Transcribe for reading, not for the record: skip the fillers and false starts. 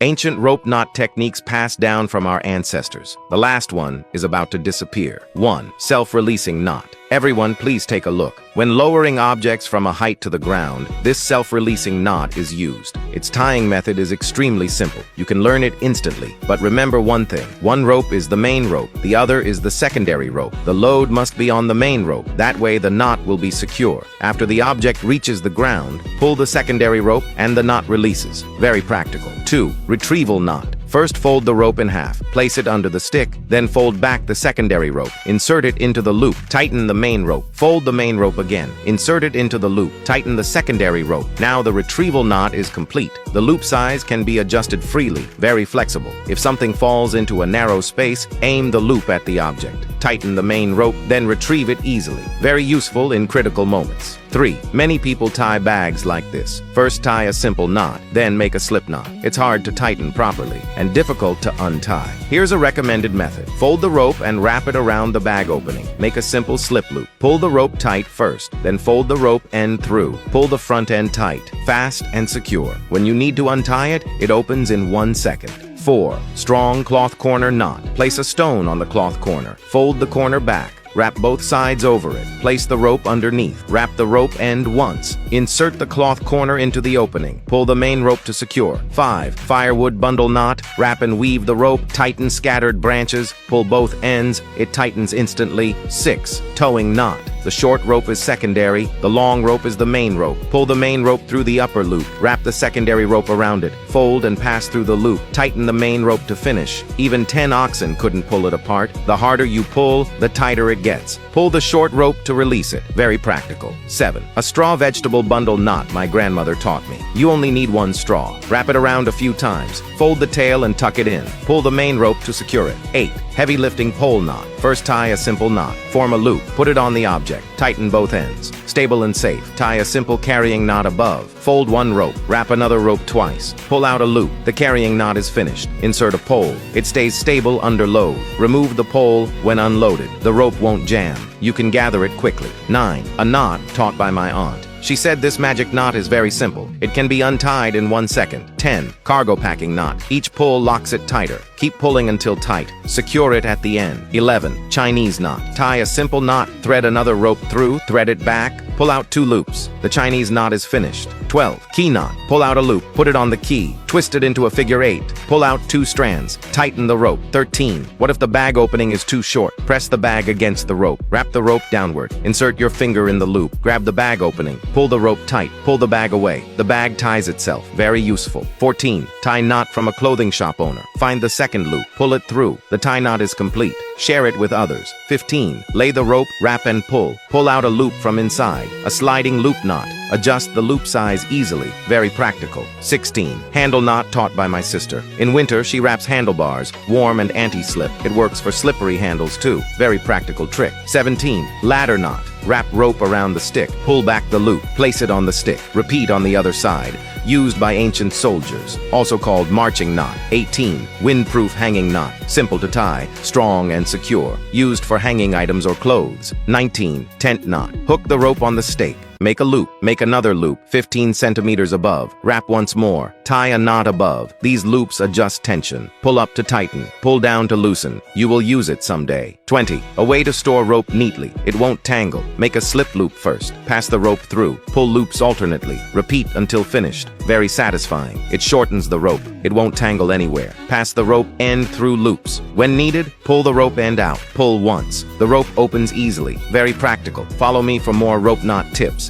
Ancient rope knot techniques passed down from our ancestors. The last one is about to disappear. 1. Self-releasing knot. Everyone, please take a look. When lowering objects from a height to the ground, this self-releasing knot is used. Its tying method is extremely simple. You can learn it instantly. But remember one thing. One rope is the main rope. The other is the secondary rope. The load must be on the main rope. That way the knot will be secure. After the object reaches the ground, pull the secondary rope and the knot releases. Very practical. 2. Retrieval knot. First, fold the rope in half. Place it under the stick. Then fold back the secondary rope. Insert it into the loop. Tighten the main rope. Fold the main rope again. Insert it into the loop. Tighten the secondary rope. Now the retrieval knot is complete. The loop size can be adjusted freely. Very flexible. If something falls into a narrow space, aim the loop at the object. Tighten the main rope, then retrieve it easily. Very useful in critical moments. 3. Many people tie bags like this. First, tie a simple knot, then make a slip knot. It's hard to tighten properly and difficult to untie. Here's a recommended method. Fold the rope and wrap it around the bag opening. Make a simple slip loop. Pull the rope tight first, then fold the rope end through. Pull the front end tight, fast and secure. When you need to untie it, it opens in 1 second. 4. Strong cloth corner knot. Place a stone on the cloth corner. Fold the corner back. Wrap both sides over it. Place the rope underneath. Wrap the rope end once. Insert the cloth corner into the opening. Pull the main rope to secure. 5. Firewood bundle knot. Wrap and weave the rope. Tighten scattered branches. Pull both ends. It tightens instantly. 6. Towing knot. The short rope is secondary. The long rope is the main rope. Pull the main rope through the upper loop. Wrap the secondary rope around it. Fold and pass through the loop. Tighten the main rope to finish. Even 10 oxen couldn't pull it apart. The harder you pull, the tighter it gets. Pull the short rope to release it. Very practical. 7. A straw vegetable bundle knot my grandmother taught me. You only need 1 straw. Wrap it around a few times. Fold the tail and tuck it in. Pull the main rope to secure it. 8. Heavy lifting pole knot. First, tie a simple knot. Form a loop. Put it on the object. Tighten both ends. Stable and safe. Tie a simple carrying knot above. Fold 1 rope. Wrap another rope twice. Pull out a loop. The carrying knot is finished. Insert a pole. It stays stable under load. Remove the pole when unloaded. The rope won't jam. You can gather it quickly. 9. A knot taught by my aunt. She said this magic knot is very simple. It can be untied in 1 second. 10. Cargo packing knot. Each pull locks it tighter. Keep pulling until tight. Secure it at the end. 11. Chinese knot. Tie a simple knot, thread another rope through, thread it back, pull out 2 loops. The Chinese knot is finished. 12. Key knot. Pull out a loop, put it on the key, twist it into a figure 8. Pull out 2 strands. Tighten the rope. 13. What if the bag opening is too short? Press the bag against the rope. Wrap the rope downward. Insert your finger in the loop. Grab the bag opening. Pull the rope tight. Pull the bag away. The bag ties itself. Very useful. 14. Tie knot from a clothing shop owner. Find the second loop. Pull it through. The tie knot is complete. Share it with others. 15. Lay the rope, wrap and pull. Pull out a loop from inside. A sliding loop knot. Adjust the loop size easily. Very practical. 16. Handle knot taught by my sister. In winter, she wraps handlebars, warm and anti-slip. It works for slippery handles too. Very practical trick. 17. Ladder knot. Wrap rope around the stick. Pull back the loop. Place it on the stick. Repeat on the other side. Used by ancient soldiers. Also called marching knot. 18. Windproof hanging knot. Simple to tie, strong and secure. Used for hanging items or clothes. 19. Tent knot. Hook the rope on the stake. Make a loop. Make another loop 15 centimeters above. Wrap once more. Tie a knot above. These loops adjust tension. Pull up to tighten. Pull down to loosen. You will use it someday. 20. A way to store rope neatly. It won't tangle. Make a slip loop first. Pass the rope through. Pull loops alternately. Repeat until finished. Very satisfying. It shortens the rope. It won't tangle anywhere. Pass the rope end through loops. When needed, pull the rope end out. Pull once. The rope opens easily. Very practical. Follow me for more rope knot tips.